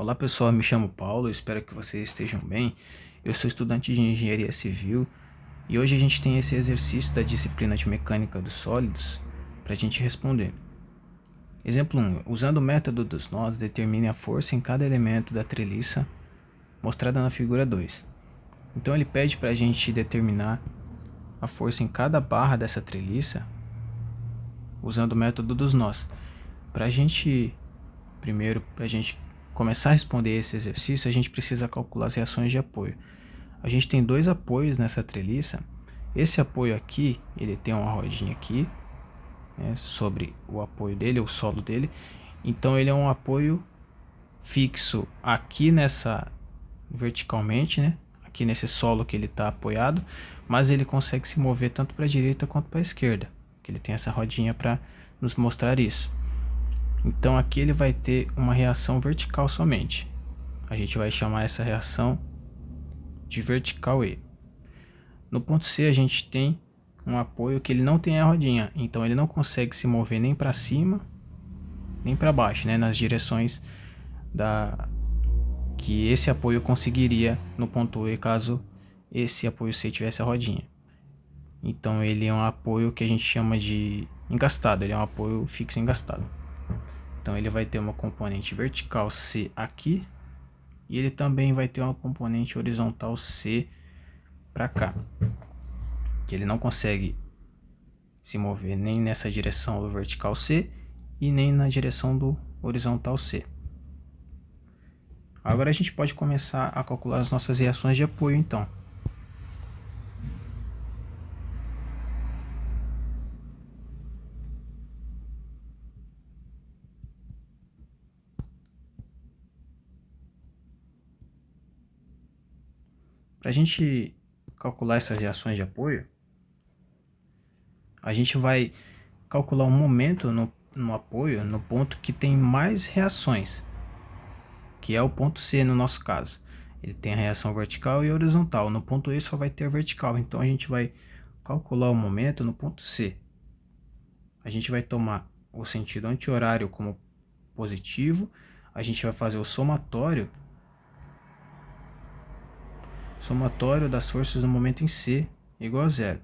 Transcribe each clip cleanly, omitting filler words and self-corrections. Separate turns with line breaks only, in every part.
Olá pessoal, me chamo Paulo, espero que vocês estejam bem. Eu sou estudante de Engenharia Civil e hoje a gente tem esse exercício da disciplina de Mecânica dos Sólidos para a gente responder. Exemplo 1. Usando o método dos nós, determine a força em cada elemento da treliça mostrada na figura 2. Então ele pede para a gente determinar a força em cada barra dessa treliça usando o método dos nós. Para a gente começar a responder esse exercício, a gente precisa calcular as reações de apoio. A gente tem dois apoios nessa treliça. Esse apoio aqui, ele tem uma rodinha aqui, né, sobre o apoio dele, o solo dele. Então ele é um apoio fixo aqui verticalmente, né, aqui nesse solo que ele está apoiado, mas ele consegue se mover tanto para a direita quanto para a esquerda, que ele tem essa rodinha para nos mostrar isso. Então aqui ele vai ter uma reação vertical somente. A gente vai chamar essa reação de vertical E. No ponto C a gente tem um apoio que ele não tem a rodinha, então ele não consegue se mover nem para cima nem para baixo, né, nas direções que esse apoio conseguiria no ponto E caso esse apoio C tivesse a rodinha. Então ele é um apoio que a gente chama de engastado, ele é um apoio fixo engastado. Então ele vai ter uma componente vertical C aqui e ele também vai ter uma componente horizontal C para cá, que ele não consegue se mover nem nessa direção do vertical C e nem na direção do horizontal C. Agora a gente pode começar a calcular as nossas reações de apoio então. Para a gente calcular essas reações de apoio, a gente vai calcular o momento no apoio no ponto que tem mais reações, que é o ponto C no nosso caso. Ele tem a reação vertical e horizontal. No ponto E só vai ter vertical, então a gente vai calcular o momento no ponto C. A gente vai tomar o sentido anti-horário como positivo, a gente vai fazer o somatório das forças do momento em C igual a zero.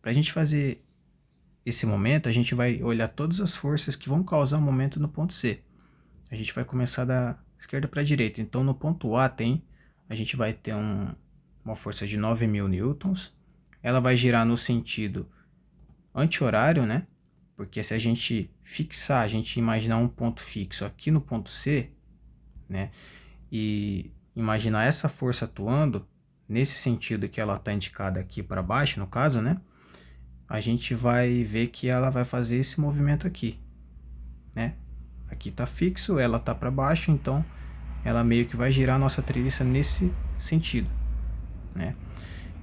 Para a gente fazer esse momento, a gente vai olhar todas as forças que vão causar o momento no ponto C. A gente vai começar da esquerda para a direita. Então no ponto A a gente vai ter uma força de 9.000 newtons. Ela vai girar no sentido anti-horário, né? Porque se a gente fixar, a gente imaginar um ponto fixo aqui no ponto C, né? E imaginar essa força atuando nesse sentido que ela está indicada aqui para baixo, no caso, né? A gente vai ver que ela vai fazer esse movimento aqui, né? Aqui está fixo, ela está para baixo, então ela meio que vai girar a nossa treliça nesse sentido, né?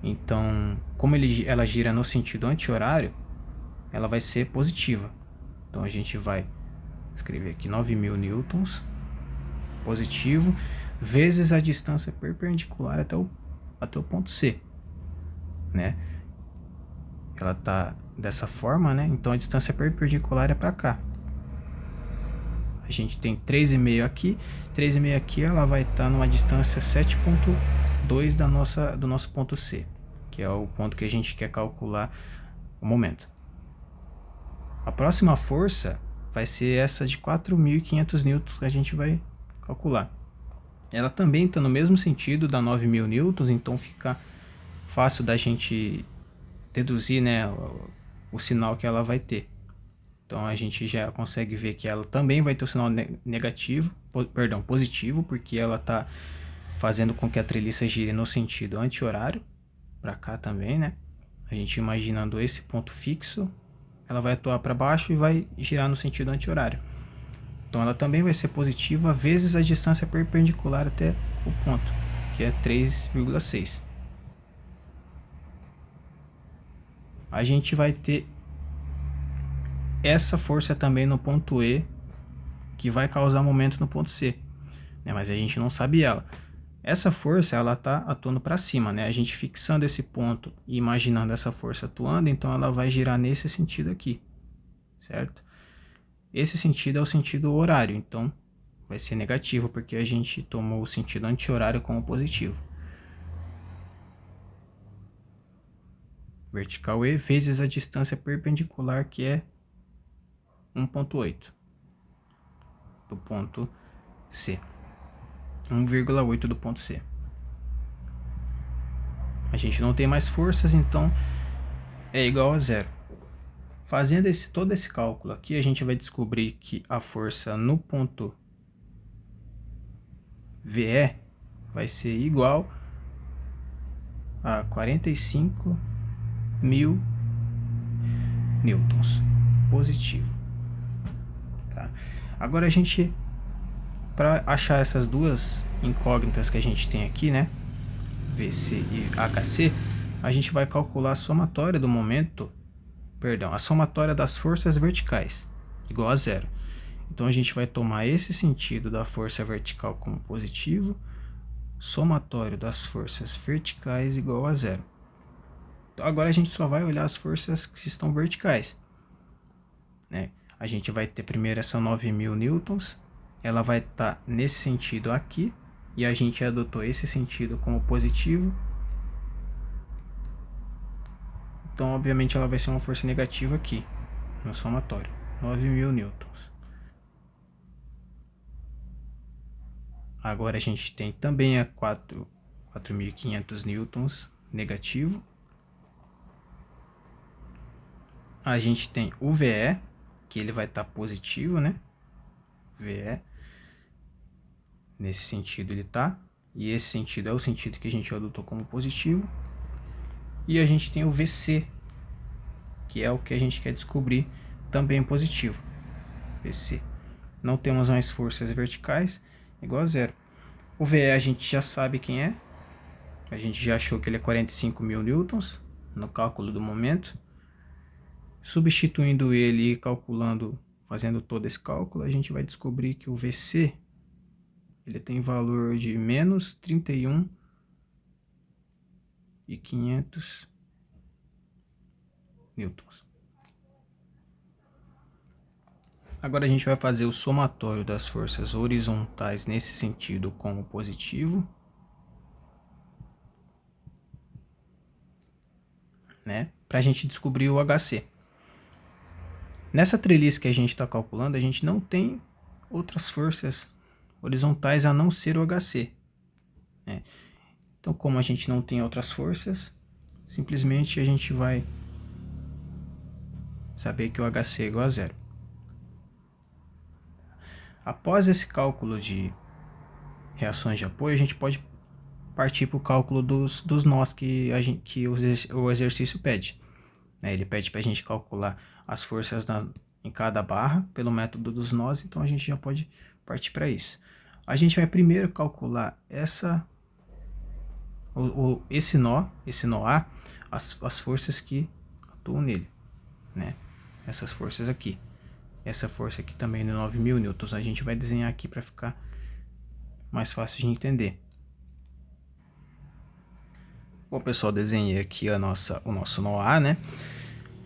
Então, como ela gira no sentido anti-horário, ela vai ser positiva. Então a gente vai escrever aqui 9.000 newtons positivo vezes a distância perpendicular até o ponto C, né? Ela tá dessa forma, né? Então a distância perpendicular é para cá. A gente tem 3,5 aqui, 3,5 aqui, ela vai estar numa distância 7,2 do nosso ponto C, que é o ponto que a gente quer calcular o momento. A próxima força vai ser essa de 4.500 newtons que a gente vai calcular. Ela também está no mesmo sentido da 9.000 newtons, então fica fácil da gente deduzir, né, o sinal que ela vai ter. Então a gente já consegue ver que ela também vai ter o sinal positivo, porque ela está fazendo com que a treliça gire no sentido anti-horário, para cá também, né? A gente imaginando esse ponto fixo, ela vai atuar para baixo e vai girar no sentido anti-horário. Então ela também vai ser positiva vezes a distância perpendicular até o ponto, que é 3,6. A gente vai ter essa força também no ponto E, que vai causar momento no ponto C, né? Mas a gente não sabe ela. Essa força, ela está atuando para cima, né? A gente fixando esse ponto e imaginando essa força atuando, então ela vai girar nesse sentido aqui, certo? Esse sentido é o sentido horário, então vai ser negativo, porque a gente tomou o sentido anti-horário como positivo. Vertical E vezes a distância perpendicular, que é 1,8 do ponto C. 1,8 do ponto C. A gente não tem mais forças, então é igual a zero. Fazendo todo esse cálculo aqui, a gente vai descobrir que a força no ponto VE vai ser igual a 45.000 newtons positivo. Tá? Agora a gente, para achar essas duas incógnitas que a gente tem aqui, né, VC e HC, a gente vai calcular a somatória do momento, perdão, a somatória das forças verticais, igual a zero. Então a gente vai tomar esse sentido da força vertical como positivo, somatório das forças verticais igual a zero. Então agora a gente só vai olhar as forças que estão verticais, né? A gente vai ter primeiro essa 9.000 newtons, ela vai estar nesse sentido aqui, e a gente adotou esse sentido como positivo. Então obviamente ela vai ser uma força negativa aqui, no somatório, 9.000 newtons. Agora a gente tem também a 4.500 newtons negativo. A gente tem o VE, que ele vai estar positivo, né? VE, nesse sentido ele tá. E esse sentido é o sentido que a gente adotou como positivo. E a gente tem o VC, que é o que a gente quer descobrir, também positivo. VC. Não temos mais forças verticais, igual a zero. O VE a gente já sabe quem é. A gente já achou que ele é 45.000 newtons no cálculo do momento. Substituindo ele e calculando, fazendo todo esse cálculo, a gente vai descobrir que o VC ele tem valor de menos 31.500 newtons. Agora a gente vai fazer o somatório das forças horizontais nesse sentido com o positivo, né? Para a gente descobrir o HC. Nessa treliça que a gente está calculando, a gente não tem outras forças horizontais a não ser o HC, né? Então, como a gente não tem outras forças, simplesmente a gente vai saber que o HC é igual a zero. Após esse cálculo de reações de apoio, a gente pode partir para o cálculo dos nós que o exercício pede, né? Ele pede para a gente calcular as forças em cada barra pelo método dos nós, então a gente já pode partir para isso. A gente vai primeiro calcular esse nó A, as forças que atuam nele, né? Essas forças aqui. Essa força aqui também de 9.000 newtons, a gente vai desenhar aqui para ficar mais fácil de entender. Bom, pessoal, desenhei aqui o nosso nó A, né?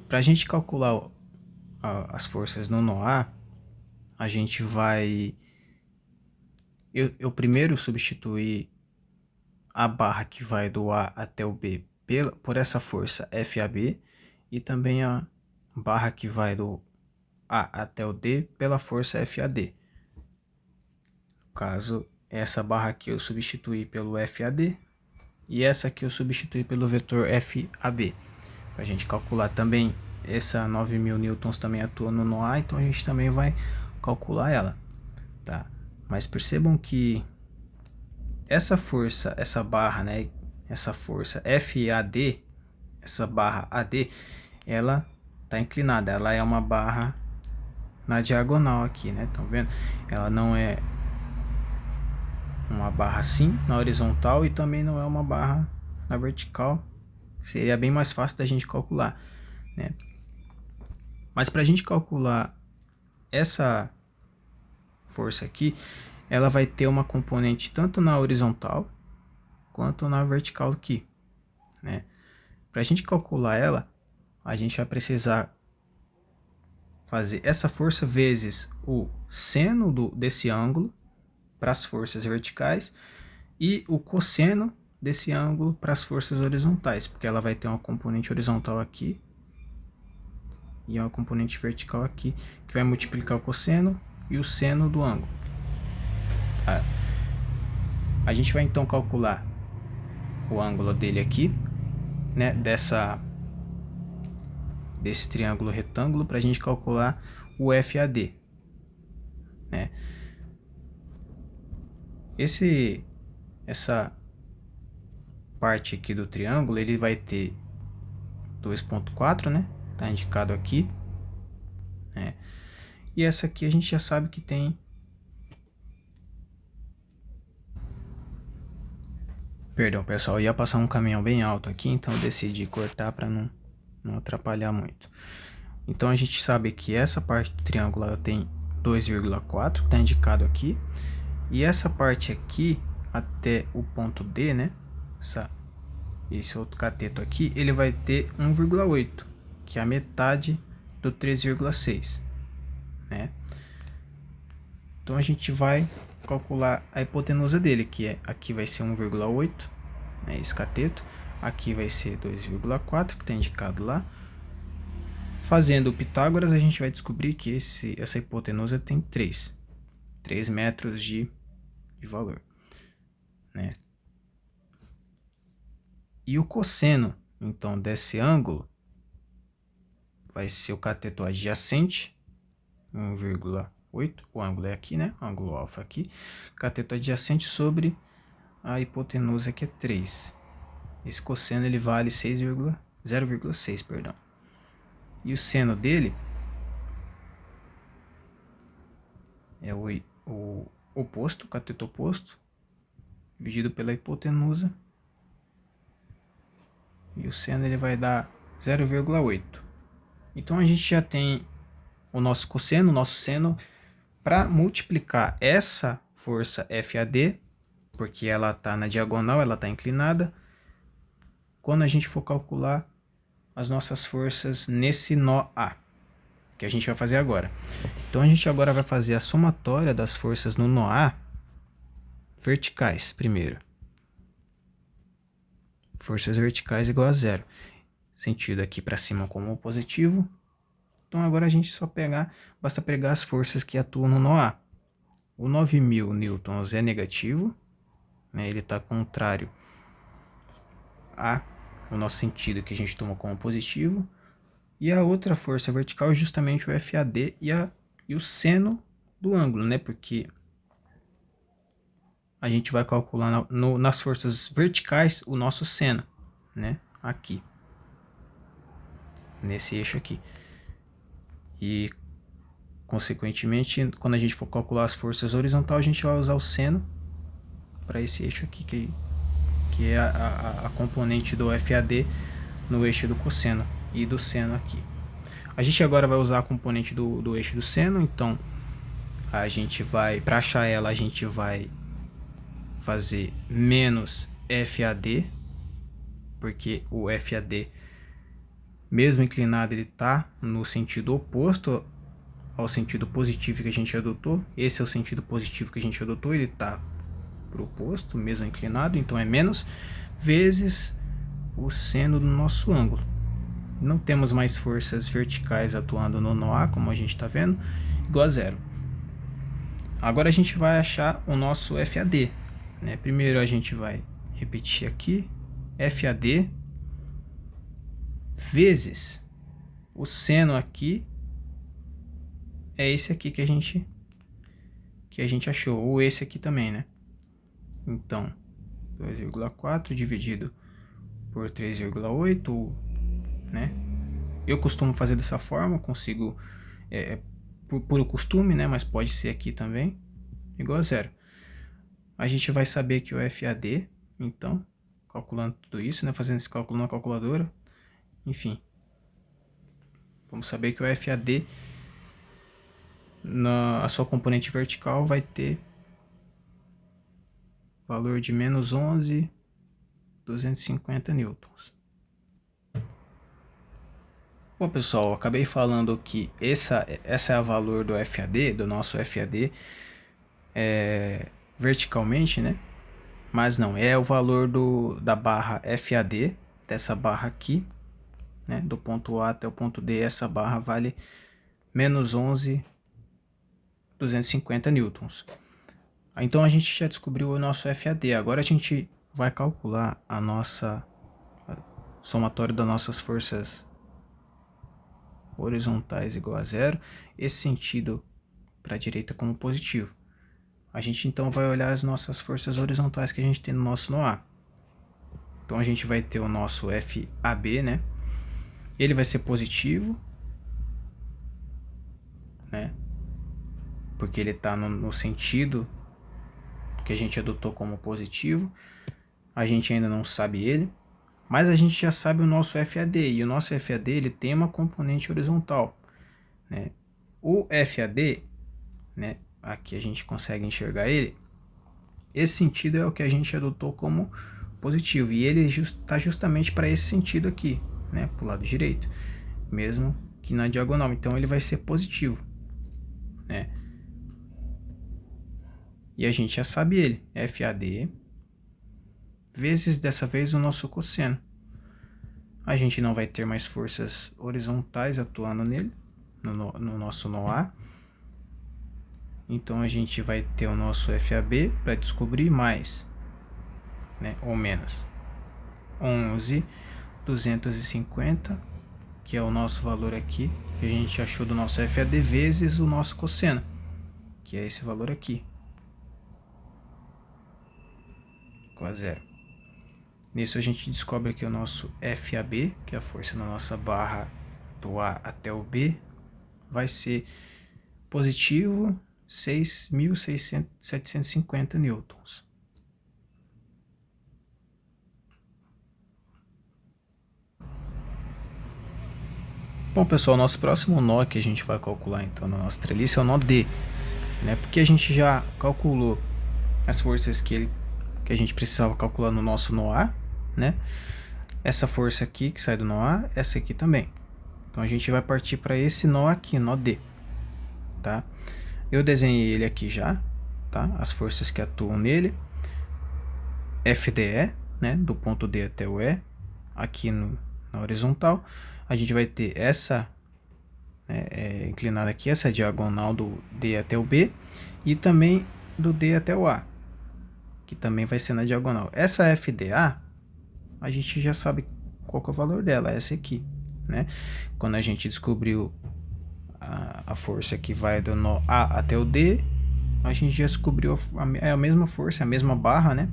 Para a gente calcular as forças no nó A, a gente vai... Eu primeiro substituir a barra que vai do A até o B por essa força FAB, e também a barra que vai do A até o D pela força FAD. No caso, essa barra aqui eu substituí pelo FAD, e essa aqui eu substituí pelo vetor FAB. Para a gente calcular também, essa 9.000 newtons também atua no nó A, então a gente também vai calcular ela, tá? Mas percebam que essa força, essa barra, né, essa força FAD, essa barra AD, ela tá inclinada, ela é uma barra na diagonal aqui, né? Estão vendo? Ela não é uma barra assim na horizontal e também não é uma barra na vertical. Seria bem mais fácil da gente calcular, né? Mas para a gente calcular essa força aqui, ela vai ter uma componente tanto na horizontal quanto na vertical aqui, né? Para a gente calcular ela, a gente vai precisar fazer essa força vezes o seno desse ângulo, para as forças verticais e o cosseno desse ângulo para as forças horizontais, porque ela vai ter uma componente horizontal aqui e uma componente vertical aqui, que vai multiplicar o cosseno e o seno do ângulo. Tá? A gente vai então calcular o ângulo dele aqui, né, desse triângulo retângulo, para a gente calcular o FAD, né? Essa parte aqui do triângulo, ele vai ter 2,4, né? Tá indicado aqui, né? E essa aqui a gente já sabe que tem... Perdão, pessoal, ia passar um caminhão bem alto aqui, então eu decidi cortar para não atrapalhar muito. Então a gente sabe que essa parte do triângulo ela tem 2,4, que está indicado aqui. E essa parte aqui, até o ponto D, né? Esse outro cateto aqui, ele vai ter 1,8, que é a metade do 3,6, né? Então a gente vai calcular a hipotenusa dele, que é aqui vai ser 1,8, né, esse cateto. Aqui vai ser 2,4, que está indicado lá. Fazendo o Pitágoras, a gente vai descobrir que essa hipotenusa tem 3 metros de valor, né? E o cosseno, então, desse ângulo vai ser o cateto adjacente, 1,8, o ângulo é aqui, né? O ângulo alfa aqui. Cateto adjacente sobre a hipotenusa, que é 3. Esse cosseno ele vale 0,6, perdão. E o seno dele é o oposto, o cateto oposto, dividido pela hipotenusa. E o seno ele vai dar 0,8. Então a gente já tem o nosso cosseno, o nosso seno, para multiplicar essa força FAD, porque ela está na diagonal, ela está inclinada, quando a gente for calcular as nossas forças nesse nó A, que a gente vai fazer agora. Então a gente agora vai fazer a somatória das forças no nó A verticais primeiro. Forças verticais igual a 0. Sentido aqui para cima como positivo. Então agora a gente basta pegar as forças que atuam no nó A. O 9.000 newtons é negativo, né? Ele está contrário ao nosso sentido que a gente tomou como positivo. E a outra força vertical é justamente o FAD e o seno do ângulo, né? Porque a gente vai calcular nas forças verticais o nosso seno, né? Aqui, nesse eixo aqui. E, consequentemente, quando a gente for calcular as forças horizontais, a gente vai usar o seno para esse eixo aqui, que é a componente do FAD no eixo do cosseno e do seno aqui. A gente agora vai usar a componente do eixo do seno, então a gente vai, para achar ela, a gente vai fazer menos FAD, porque o FAD, mesmo inclinado, ele está no sentido oposto ao sentido positivo que a gente adotou. Esse é o sentido positivo que a gente adotou, ele está para o oposto, mesmo inclinado, então é menos vezes o seno do nosso ângulo. Não temos mais forças verticais atuando no nó A, como a gente está vendo, igual a 0. Agora a gente vai achar o nosso FAD, né? Primeiro a gente vai repetir aqui, FAD vezes o seno aqui, é esse aqui que a gente achou, ou esse aqui também, né? Então, 2,4 dividido por 3,8, né? Eu costumo fazer dessa forma, consigo, por puro costume, né? Mas pode ser aqui também, igual a 0. A gente vai saber que o FAD, então, calculando tudo isso, né? Fazendo esse cálculo na calculadora, enfim. Vamos saber que o FAD, a sua componente vertical, vai ter valor de menos 11.250 newtons. Bom, pessoal, acabei falando que essa é a valor do FAD, do nosso FAD. verticalmente, né? Mas não, é o valor da barra FAD, dessa barra aqui, né? Do ponto A até o ponto D, essa barra vale menos 11.250 newtons. Então a gente já descobriu o nosso FAD. Agora a gente vai calcular a nossa somatório das nossas forças horizontais igual a zero. Esse sentido para a direita como positivo. A gente então vai olhar as nossas forças horizontais que a gente tem no nosso NOA. Então a gente vai ter o nosso FAB, né? Ele vai ser positivo, né? Porque ele está no sentido que a gente adotou como positivo. A gente ainda não sabe ele, mas a gente já sabe o nosso FAD. E o nosso FAD ele tem uma componente horizontal, né? O FAD, né? Aqui a gente consegue enxergar ele. Esse sentido é o que a gente adotou como positivo. E ele está justamente para esse sentido aqui, né? Para o lado direito. Mesmo que na diagonal. Então ele vai ser positivo, né? E a gente já sabe ele. FAD vezes, dessa vez, o nosso cosseno. A gente não vai ter mais forças horizontais atuando nele, no nosso NOA. Então a gente vai ter o nosso FAB para descobrir mais, né, ou menos 11.250, que é o nosso valor aqui, que a gente achou do nosso FAD, vezes o nosso cosseno, que é esse valor aqui, igual a zero. Nisso a gente descobre aqui o nosso FAB, que é a força na nossa barra do A até o B, vai ser positivo 6.750 newtons. Bom, pessoal, nosso próximo nó que a gente vai calcular então na nossa treliça é o nó D, né? Porque a gente já calculou as forças que a gente precisava calcular no nosso nó A, né? Essa força aqui que sai do nó A, essa aqui também. Então a gente vai partir para esse nó aqui, nó D, tá? Eu desenhei ele aqui já, tá? As forças que atuam nele. FDE, né? Do ponto D até o E, aqui na horizontal. A gente vai ter essa inclinada aqui, essa diagonal do D até o B, e também do D até o A, que também vai ser na diagonal. Essa FDA, a gente já sabe qual que é o valor dela, essa aqui, né? Quando a gente descobriu a força que vai do nó A até o D, a gente já descobriu a mesma força, a mesma barra, né?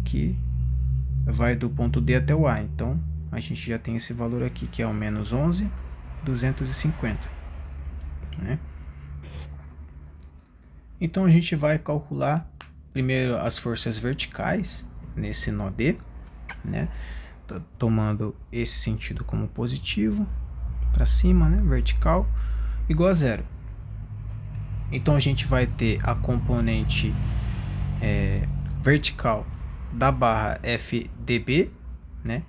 Que vai do ponto D até o A. Então, a gente já tem esse valor aqui, que é o menos 11.250, né? Então, a gente vai calcular primeiro as forças verticais nesse nó D, né? Tomando esse sentido como positivo, para cima, né? Vertical, igual a zero. Então, a gente vai ter a componente vertical da barra FDB, né?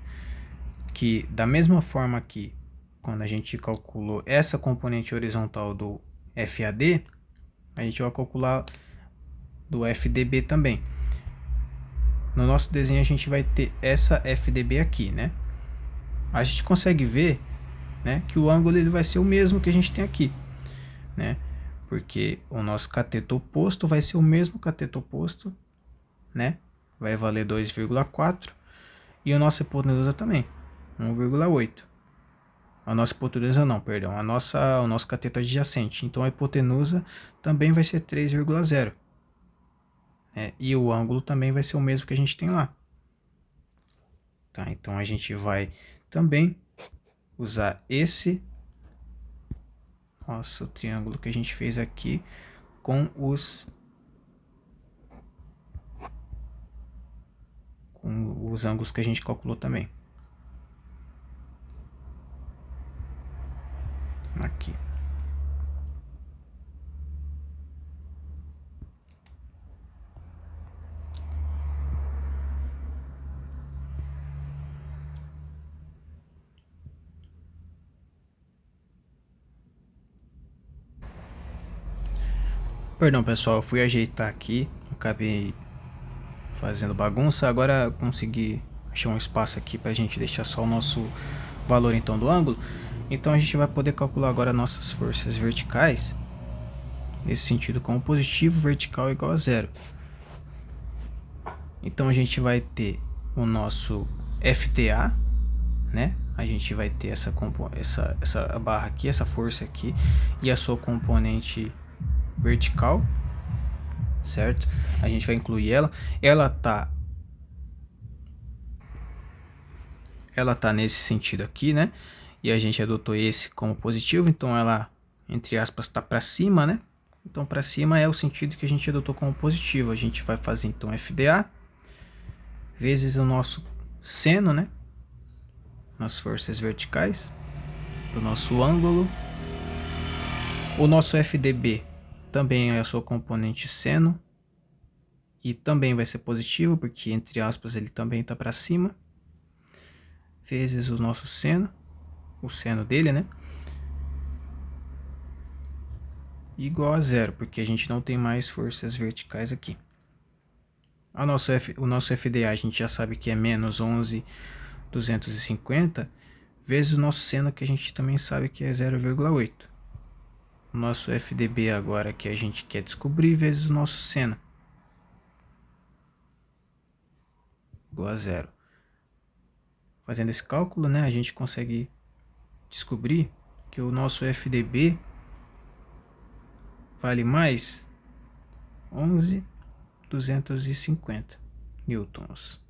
Que da mesma forma que quando a gente calculou essa componente horizontal do FAD, a gente vai calcular do FDB também. No nosso desenho a gente vai ter essa FDB aqui, né? A gente consegue ver, né, que o ângulo ele vai ser o mesmo que a gente tem aqui, né? Porque o nosso cateto oposto vai ser o mesmo cateto oposto, né? Vai valer 2,4 e a nossa hipotenusa também, 1,8. A nossa hipotenusa não, perdão, o nosso cateto adjacente. Então a hipotenusa também vai ser 3,0. E o ângulo também vai ser o mesmo que a gente tem lá. Tá, então a gente vai também usar esse nosso triângulo que a gente fez aqui com os ângulos que a gente calculou também. Aqui. Perdão, pessoal, eu fui ajeitar aqui acabei fazendo bagunça. Agora eu consegui achar um espaço aqui para a gente deixar só o nosso valor então do ângulo. Então a gente vai poder calcular agora nossas forças verticais nesse sentido, como positivo vertical igual a zero. Então a gente vai ter o nosso FTA, né? A gente vai ter essa barra aqui, essa força aqui, e a sua componente vertical, certo? A gente vai incluir ela. Ela tá nesse sentido aqui, né? E a gente adotou esse como positivo, então ela, entre aspas, tá para cima, né? Então para cima é o sentido que a gente adotou como positivo. A gente vai fazer então FDA vezes o nosso seno, né? Nas forças verticais do nosso ângulo. O nosso FDB também é a sua componente seno e também vai ser positivo, porque entre aspas ele também está para cima, vezes o nosso seno, o seno dele, né? Igual a zero, porque a gente não tem mais forças verticais aqui. O nosso FDA a gente já sabe que é menos 11.250, vezes o nosso seno, que a gente também sabe que é 0,8. O nosso FDB agora que a gente quer descobrir, vezes o nosso seno, igual a zero. Fazendo esse cálculo, né, a gente consegue descobrir que o nosso FDB vale mais 11.250 newtons.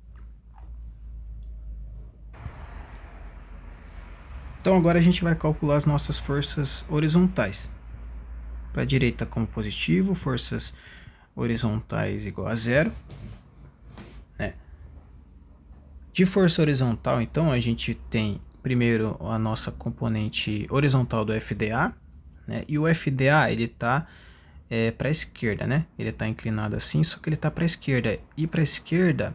Então agora a gente vai calcular as nossas forças horizontais. Para a direita como positivo, forças horizontais igual a zero, né? De força horizontal, então, a gente tem primeiro a nossa componente horizontal do FDA, né? E o FDA ele está para a esquerda, né? Ele está inclinado assim, só que ele está para a esquerda. E para a esquerda,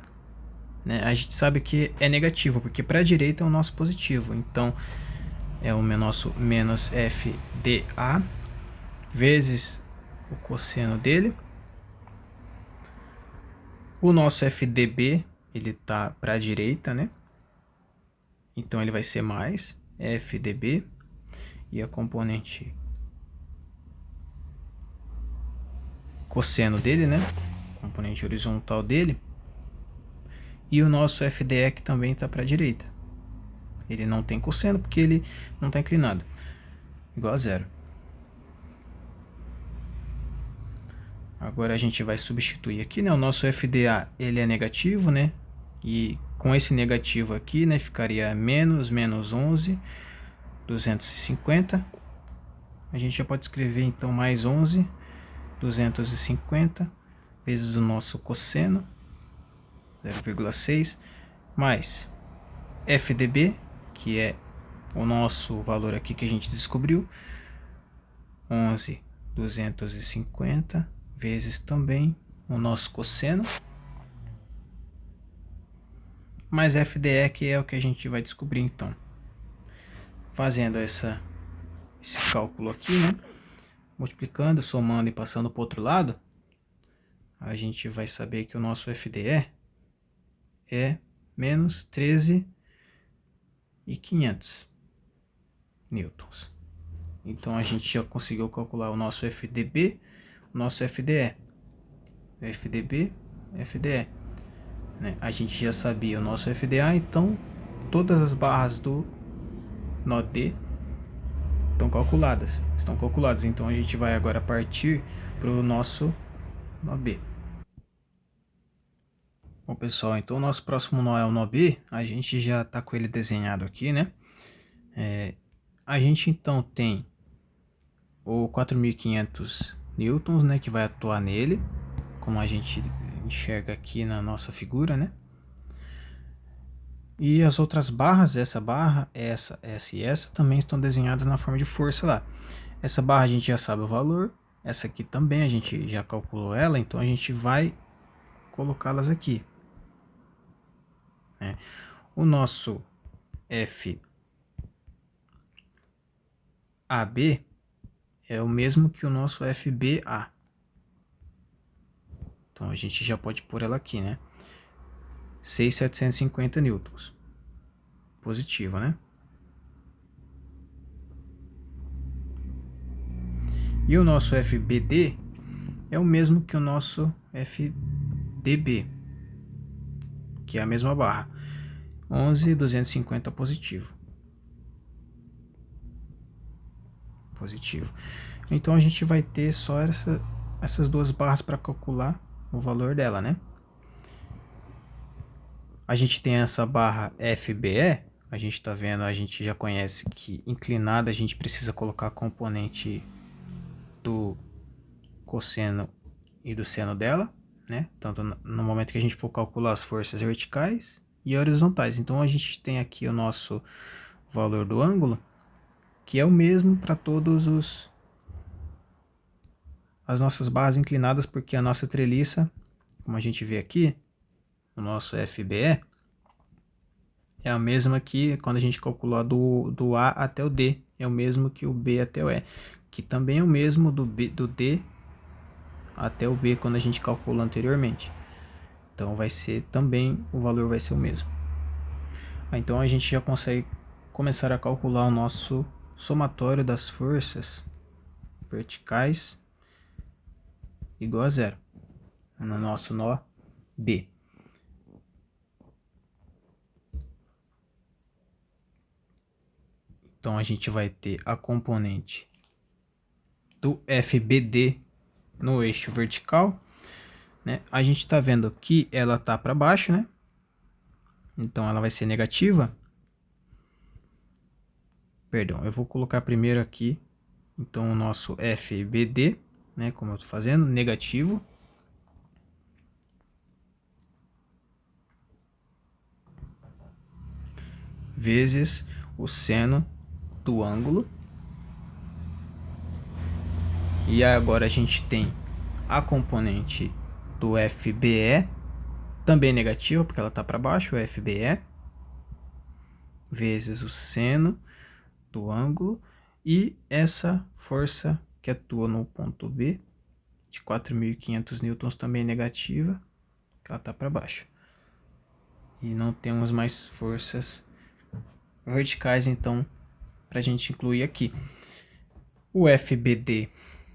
né, a gente sabe que é negativo, porque para a direita é o nosso positivo. Então é o nosso menos FDA vezes o cosseno dele. O nosso FDB ele tá para a direita, né? Então ele vai ser mais FDB e a componente cosseno dele, né? Componente horizontal dele. E o nosso FDE que também está para a direita. Ele não tem cosseno porque ele não está inclinado. Igual a zero. Agora a gente vai substituir aqui, né? O nosso FDA ele é negativo, né? E com esse negativo aqui, né? Ficaria menos 11.250. A gente já pode escrever então mais 11.250 vezes o nosso cosseno, 0,6, mais FDB, que é o nosso valor aqui que a gente descobriu, 11.250 vezes também o nosso cosseno, mais FDE, que é o que a gente vai descobrir então. Fazendo esse cálculo aqui, né? Multiplicando, somando e passando para o outro lado, a gente vai saber que o nosso FDE é menos 13.500 newtons. Então a gente já conseguiu calcular o nosso FDB, o nosso FDE. FDB, FDE. Né? A gente já sabia o nosso FDA, então todas as barras do nó D estão calculadas. Então a gente vai agora partir para o nosso nó B. Bom, pessoal, então o nosso próximo nó é o nó B. A gente já está com ele desenhado aqui, né? A gente então tem o 4.500 newtons, né, que vai atuar nele, como a gente enxerga aqui na nossa figura, né? E as outras barras, essa barra, essa e essa, também estão desenhadas na forma de força lá. Essa barra a gente já sabe o valor, essa aqui também a gente já calculou ela, então a gente vai colocá-las aqui, né? O nosso FAB é o mesmo que o nosso FBA. Então a gente já pode pôr ela aqui, né? 6.750 newtons. Positivo, né? E o nosso FBD é o mesmo que o nosso FDB, que é a mesma barra. 11.250 positivo. Positivo. Então a gente vai ter só essas duas barras para calcular o valor dela, né? A gente tem essa barra FBE, a gente tá vendo, a gente já conhece que inclinada a gente precisa colocar a componente do cosseno e do seno dela, né? Tanto no momento que a gente for calcular as forças verticais e horizontais. Então a gente tem aqui o nosso valor do ângulo, que é o mesmo para todos as nossas barras inclinadas, porque a nossa treliça, como a gente vê aqui, o nosso FBE, é a mesma que quando a gente calculou do A até o D, é o mesmo que o B até o E, que também é o mesmo do D até o B quando a gente calculou anteriormente. Então vai ser também, o valor vai ser o mesmo. Então a gente já consegue começar a calcular o nosso somatório das forças verticais igual a zero, no nosso nó B. Então a gente vai ter a componente do FBD no eixo vertical, né? A gente está vendo que ela tá para baixo, né? Então ela vai ser negativa. Perdão, eu vou colocar primeiro aqui, então o nosso FBD, né? Como eu estou fazendo, negativo. Vezes o seno do ângulo. E agora a gente tem a componente do FBE, também negativa, porque ela está para baixo, o FBE, vezes o seno do ângulo, e essa força que atua no ponto B, de 4.500 newtons, também negativa, que ela está para baixo. E não temos mais forças verticais, então, para a gente incluir aqui. O FBD,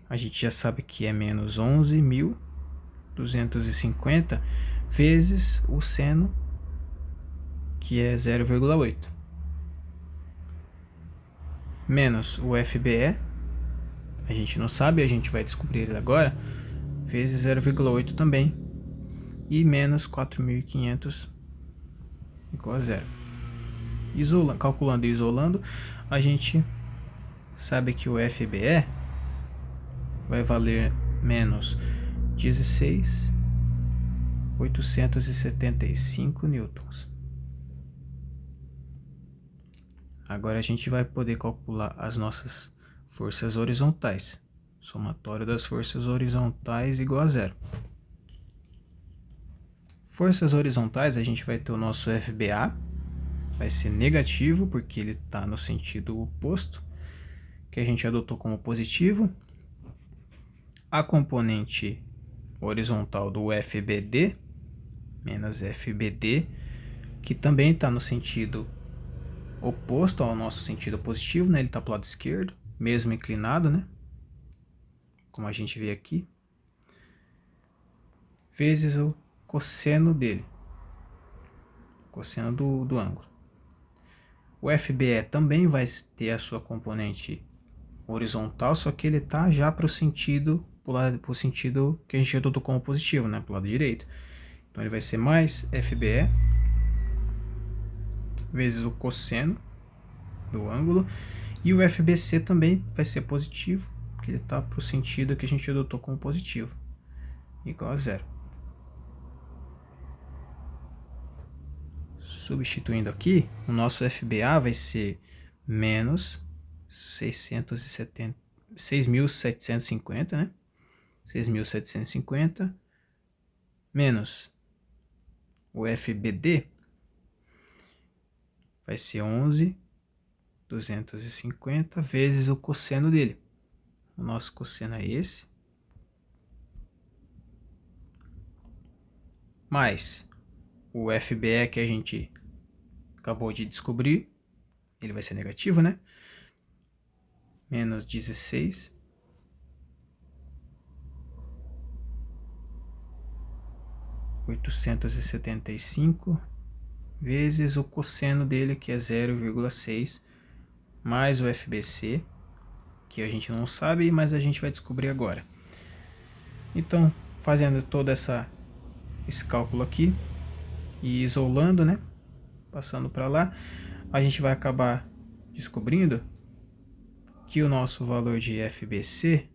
a gente já sabe que é menos 11.250 vezes o seno, que é 0,8. Menos o FBE, a gente não sabe, a gente vai descobrir ele agora, vezes 0,8 também. E menos 4.500 igual a zero. Calculando e isolando, a gente sabe que o FBE vai valer menos 16.875 newtons. Agora a gente vai poder calcular as nossas forças horizontais. Somatório das forças horizontais igual a zero. Forças horizontais, a gente vai ter o nosso FBA, vai ser negativo, porque ele está no sentido oposto, que a gente adotou como positivo. A componente horizontal do FBD, menos FBD, que também está no sentido oposto ao nosso sentido positivo, né? Ele está para o lado esquerdo, mesmo inclinado, né? Como a gente vê aqui. Vezes o cosseno dele, cosseno do ângulo. O FBE também vai ter a sua componente horizontal, só que ele está já para o sentido, pro sentido que a gente adotou como positivo, né? Para o lado direito. Então ele vai ser mais FBE vezes o cosseno do ângulo. E o FBC também vai ser positivo, porque ele está para o sentido que a gente adotou como positivo, igual a zero. Substituindo aqui, o nosso FBA vai ser menos 6.750, né? 6.750 menos o FBD vai ser 11.250 vezes o cosseno dele. O nosso cosseno é esse. mais o FBE que a gente acabou de descobrir, ele vai ser negativo, né? Menos 16. ,875 vezes o cosseno dele, que é 0,6, mais o FBC, que a gente não sabe, mas a gente vai descobrir agora. Então, fazendo todo esse cálculo aqui e isolando, né? Passando para lá, a gente vai acabar descobrindo que o nosso valor de FBC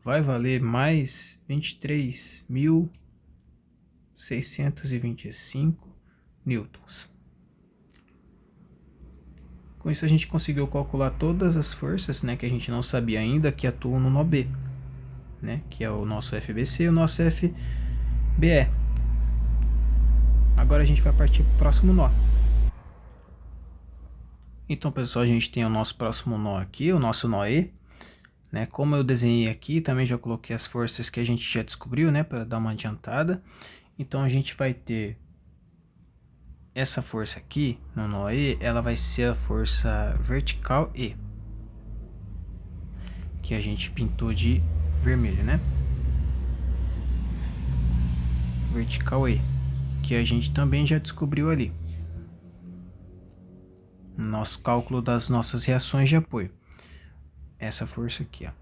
vai valer mais 23.625 newtons. Com isso a gente conseguiu calcular todas as forças, né, que a gente não sabia ainda que atuam no nó B, né, que é o nosso FBC e o nosso FBE. Agora a gente vai partir para o próximo nó. Então, pessoal, a gente tem o nosso próximo nó aqui, o nosso nó E, né? Como eu desenhei aqui, também já coloquei as forças que a gente já descobriu, né, para dar uma adiantada. Então a gente vai ter essa força aqui no nó E, ela vai ser a força vertical E, que a gente pintou de vermelho, né? Vertical E, que a gente também já descobriu ali no nosso cálculo das nossas reações de apoio. Essa força aqui, ó,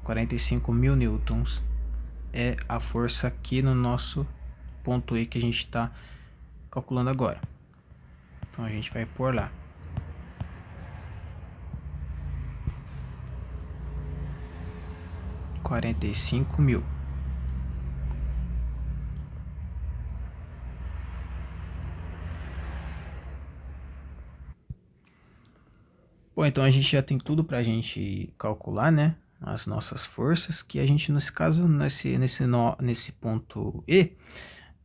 45.000 newtons, é a força aqui no nosso ponto E que a gente está calculando agora. Então a gente vai pôr lá. $45.000. Bom, então a gente já tem tudo para a gente calcular, né? As nossas forças, que a gente, nesse caso, nesse ponto E,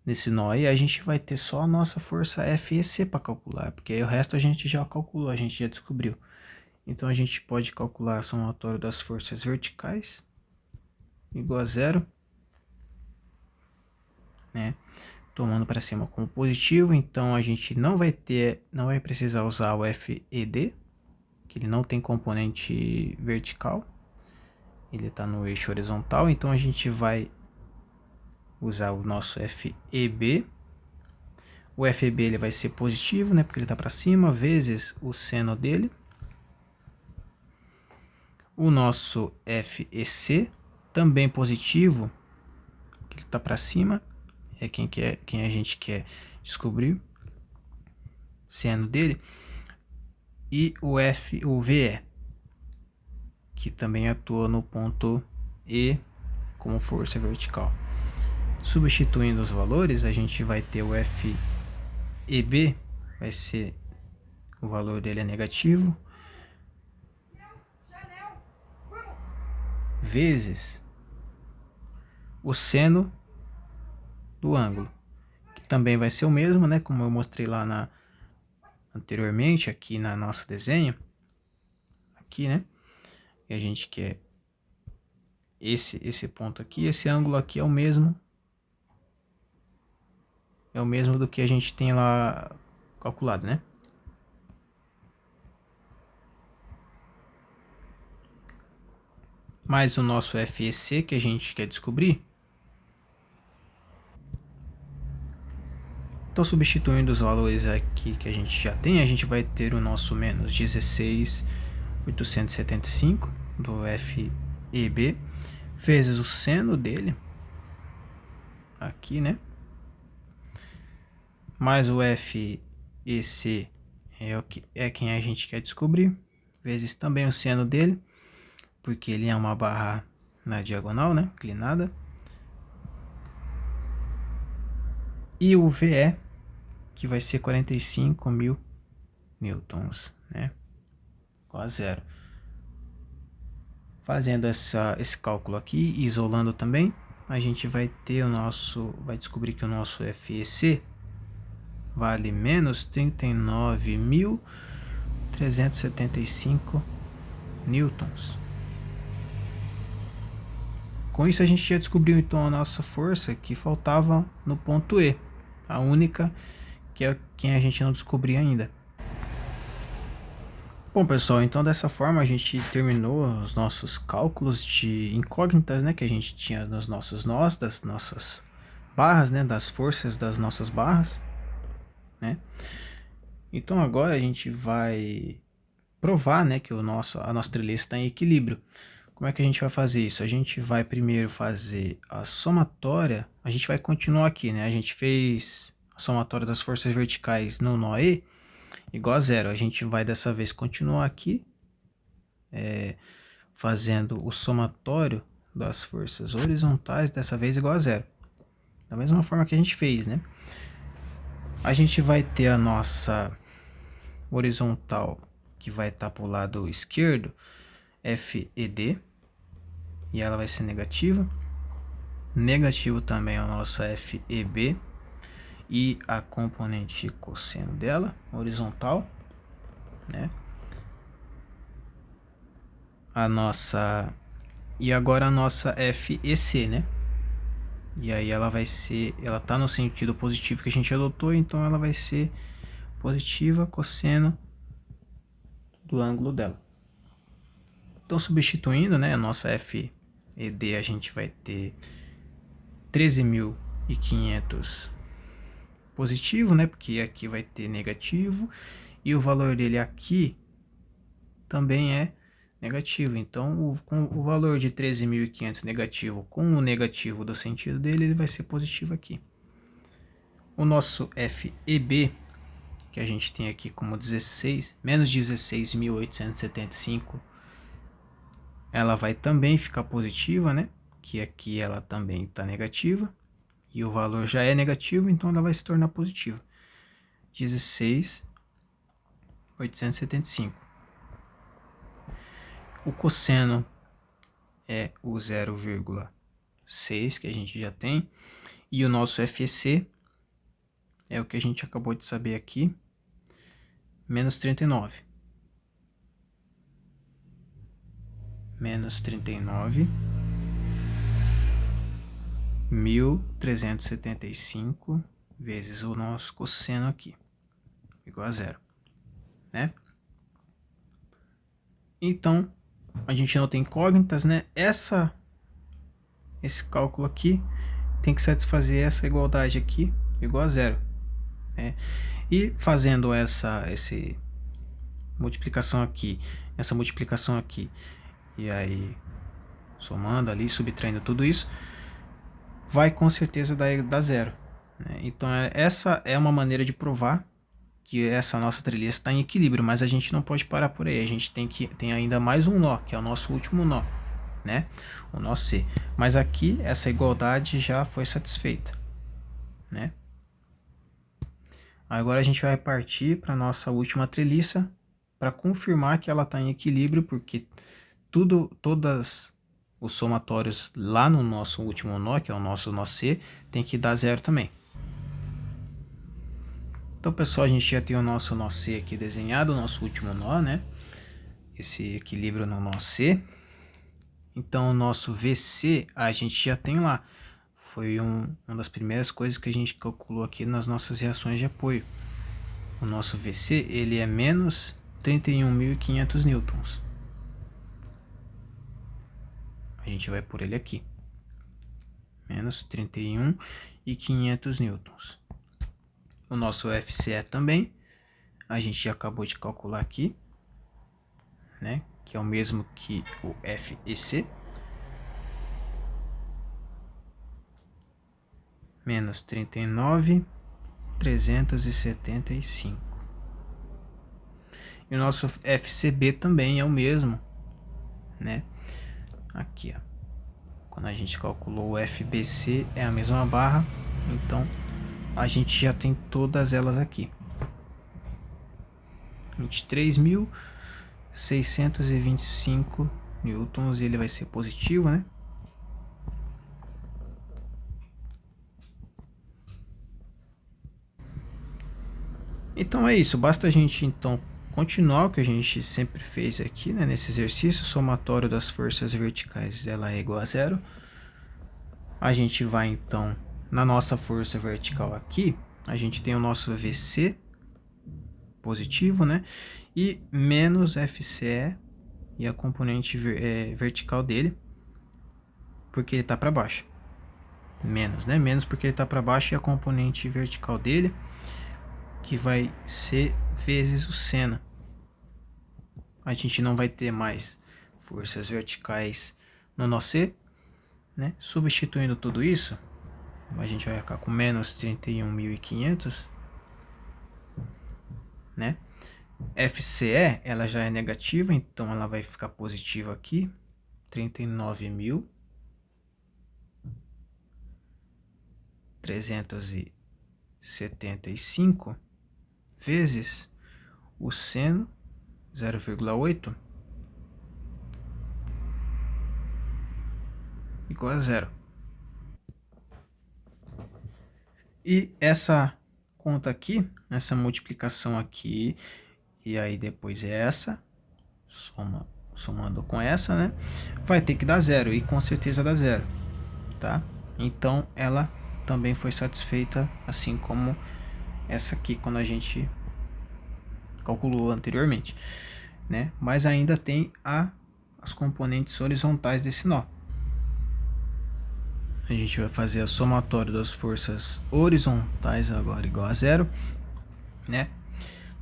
nesse nó E, a gente vai ter só a nossa força F e C para calcular, porque aí o resto a gente já calculou, a gente já descobriu. Então a gente pode calcular a somatória das forças verticais igual a 0, né? Tomando para cima como positivo, então a gente não vai precisar usar o FED, que ele não tem componente vertical, ele está no eixo horizontal, então a gente vai usar o nosso FEB. O FEB ele vai ser positivo, né, porque ele está para cima, vezes o seno dele. O nosso FEC também positivo, que ele está para cima, é quem a gente quer descobrir, seno dele. E o VE, que também atua no ponto E como força vertical. Substituindo os valores, a gente vai ter o FEB, vai ser, o valor dele é negativo, vezes o seno do ângulo, que também vai ser o mesmo, né, como eu mostrei lá anteriormente, aqui na nosso desenho, aqui, né, e a gente quer esse ponto aqui, esse ângulo aqui é o mesmo do que a gente tem lá calculado, né? Mais o nosso FEC que a gente quer descobrir. Então, substituindo os valores aqui que a gente já tem, a gente vai ter o nosso menos 16.875 do FEB, vezes o seno dele, aqui, né? Mais o FEC é quem a gente quer descobrir, vezes também o seno dele, porque ele é uma barra na diagonal, né? Inclinada. E o VE, que vai ser 45.000 newtons, né? Igual a 0. Fazendo esse cálculo aqui, isolando também, a gente vai ter vai descobrir que o nosso FEC vale menos 39.375 newtons. Com isso a gente já descobriu então a nossa força que faltava no ponto E, a única que é quem a gente não descobriu ainda. Bom pessoal, então dessa forma a gente terminou os nossos cálculos de incógnitas, né, que a gente tinha nos nossos nós, das nossas barras, né, das forças das nossas barras, né. Então agora a gente vai provar, né, que a nossa treliça está em equilíbrio. Como é que a gente vai fazer isso? A gente vai primeiro fazer a somatória, a gente vai continuar aqui, né, a gente fez a somatória das forças verticais no nó E, igual a zero. A gente vai dessa vez continuar aqui, fazendo o somatório das forças horizontais, dessa vez igual a zero. Da mesma forma que a gente fez, né? A gente vai ter a nossa horizontal, que vai estar para o lado esquerdo, FED, e ela vai ser negativa. Negativo também a nossa FEB, e a componente cosseno dela, horizontal, né? E agora a nossa FEC, né? E aí ela vai ser, ela tá no sentido positivo que a gente adotou, então ela vai ser positiva cosseno do ângulo dela. Então substituindo, né, a nossa FED, a gente vai ter 13.500 positivo, né? Porque aqui vai ter negativo e o valor dele aqui também é negativo. Então, com o valor de 13.500 negativo com o negativo do sentido dele, ele vai ser positivo aqui. O nosso FEB, que a gente tem aqui como 16, menos 16.875, ela vai também ficar positiva, né? Que aqui ela também está negativa. E o valor já é negativo, então ela vai se tornar positiva. 16.875. O cosseno é o 0,6 que a gente já tem. E o nosso FEC é o que a gente acabou de saber aqui. Menos 39. Menos 39. 1.375 vezes o nosso cosseno aqui, igual a zero, né? Então, a gente não tem incógnitas, né? Esse cálculo aqui tem que satisfazer essa igualdade aqui, igual a zero, né? E fazendo essa multiplicação aqui, e aí somando ali, subtraindo tudo isso, vai com certeza dar zero, né? Então essa é uma maneira de provar que essa nossa treliça está em equilíbrio, mas a gente não pode parar por aí, a gente tem ainda mais um nó, que é o nosso último nó, né? O nó C. Mas aqui essa igualdade já foi satisfeita, né? Agora a gente vai partir para nossa última treliça para confirmar que ela está em equilíbrio, porque todas os somatórios lá no nosso último nó, que é o nosso nó C, tem que dar zero também. Então, pessoal, a gente já tem o nosso nó C aqui desenhado, o nosso último nó, né? Esse equilíbrio no nó C. Então, o nosso VC a gente já tem lá. Foi uma das primeiras coisas que a gente calculou aqui nas nossas reações de apoio. O nosso VC, ele é menos 31.500 newtons. A gente vai por ele aqui. Menos 31.500 newtons. O nosso FCE também, a gente já acabou de calcular aqui, né? Que é o mesmo que o FEC. Menos 39.375. E o nosso FCB também é o mesmo, né? Aqui, ó. Quando a gente calculou o FBC, é a mesma barra, então a gente já tem todas elas aqui. 23.625 newtons, e ele vai ser positivo, né? Então é isso, basta a gente então continuar o que a gente sempre fez aqui, né, nesse exercício. Somatório das forças verticais ela é igual a zero. A gente vai então na nossa força vertical aqui, a gente tem o nosso VC positivo, né? E menos FCE e a componente vertical dele, porque ele está para baixo. Menos, né? Menos porque ele está para baixo e a componente vertical dele, que vai ser vezes o seno. A gente não vai ter mais forças verticais no nó C, né? Substituindo tudo isso, a gente vai ficar com menos 31.500, né? FCE, ela já é negativa, então ela vai ficar positiva aqui, 39.375 vezes o seno 0,8 igual a zero. E essa conta aqui, essa multiplicação aqui, e aí depois essa, somando com essa, né? Vai ter que dar zero, e com certeza dá zero, tá? Então ela também foi satisfeita, assim como essa aqui, quando a gente calculou anteriormente, né? Mas ainda tem as componentes horizontais desse nó. A gente vai fazer a somatória das forças horizontais agora igual a zero, né?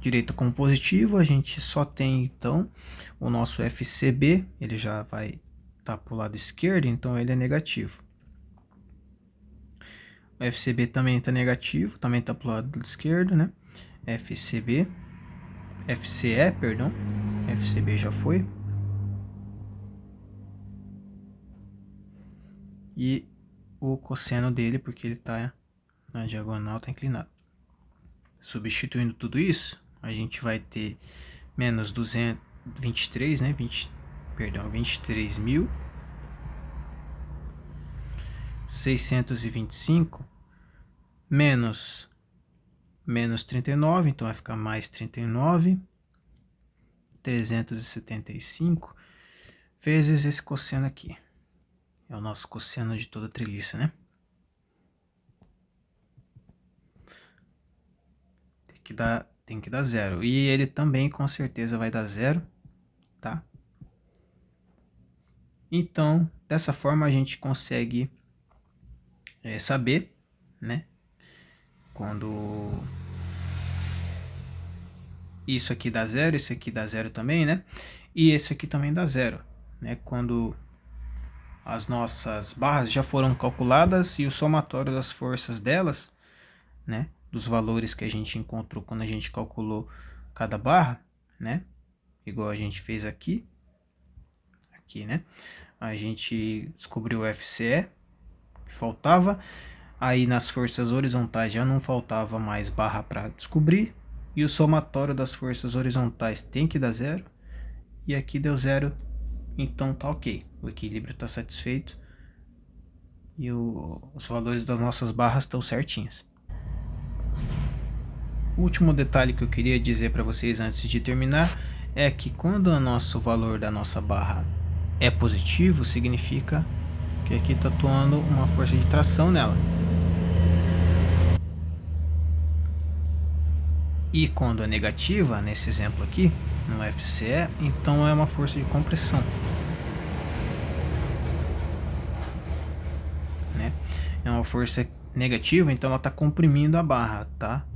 Direito com positivo, a gente só tem então o nosso FCB, ele já vai estar para o lado esquerdo, então ele é negativo. O FCB também está negativo, também está para o lado esquerdo, né? FCB, FCE, perdão, FCB já foi. E o cosseno dele, porque ele está na diagonal, está inclinado. Substituindo tudo isso, a gente vai ter menos 223, né? 23.625 menos 39, então vai ficar mais 39.375 vezes esse cosseno aqui. É o nosso cosseno de toda a treliça, né? Tem que dar zero. E ele também com certeza vai dar zero, tá? Então, dessa forma a gente consegue saber, né? Quando isso aqui dá zero, esse aqui dá zero também, né? E esse aqui também dá zero, né? Quando as nossas barras já foram calculadas e o somatório das forças delas, né? Dos valores que a gente encontrou quando a gente calculou cada barra, né? Igual a gente fez aqui, né? A gente descobriu o FCE, que faltava. Aí nas forças horizontais já não faltava mais barra para descobrir. E o somatório das forças horizontais tem que dar zero. E aqui deu zero, então tá ok. O equilíbrio está satisfeito. E os valores das nossas barras estão certinhos. O último detalhe que eu queria dizer para vocês antes de terminar é que quando o nosso valor da nossa barra é positivo, significa que aqui está atuando uma força de tração nela. E quando é negativa, nesse exemplo aqui, no FCE, então é uma força de compressão, né? É uma força negativa, então ela está comprimindo a barra, tá?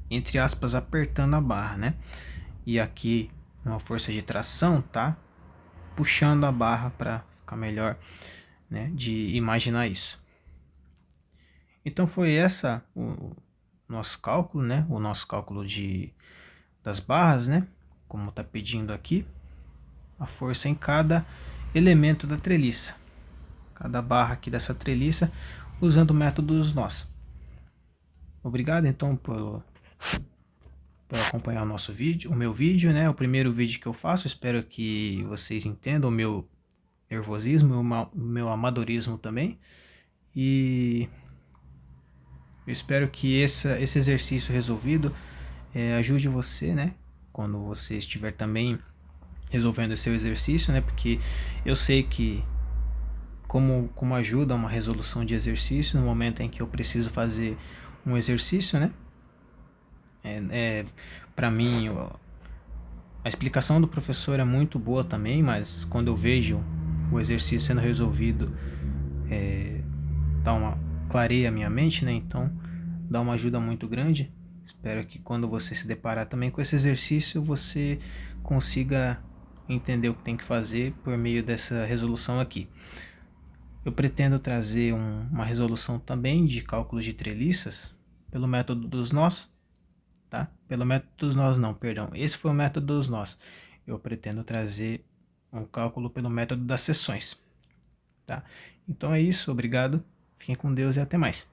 Entre aspas, apertando a barra, né? E aqui uma força de tração, tá? Puxando a barra para ficar melhor, né? De imaginar isso. Então foi essa o nosso cálculo, né? O nosso cálculo das barras, né? Como está pedindo aqui, a força em cada elemento da treliça, cada barra aqui dessa treliça, usando o método dos nós. Obrigado então por acompanhar o nosso vídeo, o meu vídeo, né? O primeiro vídeo que eu faço. Espero que vocês entendam o meu nervosismo, o meu amadorismo também. E eu espero que esse exercício resolvido ajude você, né? Quando você estiver também resolvendo esse exercício, né? Porque eu sei que como ajuda uma resolução de exercício no momento em que eu preciso fazer um exercício, né? Para mim, a explicação do professor é muito boa também, mas quando eu vejo o exercício sendo resolvido, clareia a minha mente, né? Então dá uma ajuda muito grande. Espero que quando você se deparar também com esse exercício, você consiga entender o que tem que fazer por meio dessa resolução aqui. Eu pretendo trazer uma resolução também de cálculos de treliças pelo método dos nós, tá? Pelo método dos nós não, perdão. Esse foi o método dos nós. Eu pretendo trazer um cálculo pelo método das seções, tá? Então é isso, obrigado. Fiquem com Deus e até mais.